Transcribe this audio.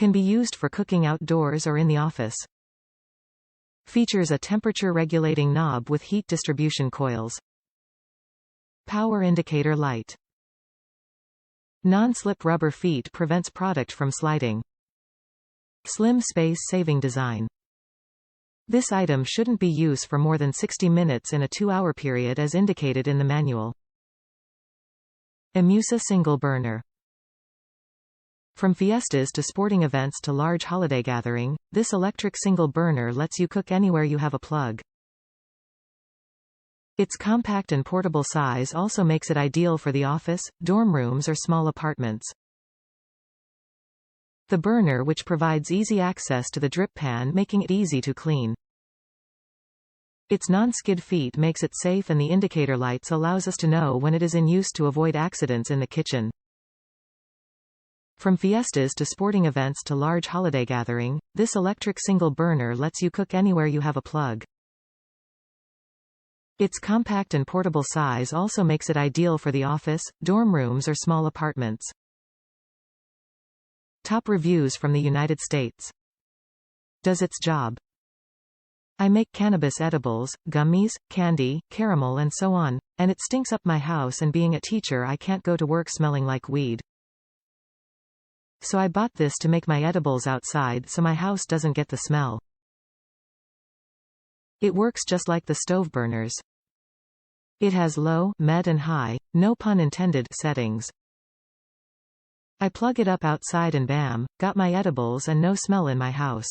Can be used for cooking outdoors or in the office. Features a temperature-regulating knob with heat distribution coils. Power indicator light. Non-slip rubber feet prevents product from sliding. Slim space-saving design. This item shouldn't be used for more than 60 minutes in a 2-hour period as indicated in the manual. IMUSA single burner. From fiestas to sporting events to large holiday gathering, this electric single burner lets you cook anywhere you have a plug. Its compact and portable size also makes it ideal for the office, dorm rooms or small apartments. The burner which provides easy access to the drip pan, making it easy to clean. Its non-skid feet makes it safe, and the indicator lights allows us to know when it is in use to avoid accidents in the kitchen. From fiestas to sporting events to large holiday gathering, this electric single burner lets you cook anywhere you have a plug. Its compact and portable size also makes it ideal for the office, dorm rooms or small apartments. Top reviews from the United States. Does its job. I make cannabis edibles, gummies, candy, caramel and so on, and it stinks up my house, and being a teacher I can't go to work smelling like weed. So I bought this to make my edibles outside so my house doesn't get the smell. It works just like the stove burners. It has low, med and high, no pun intended, settings. I plug it up outside and bam, got my edibles and no smell in my house.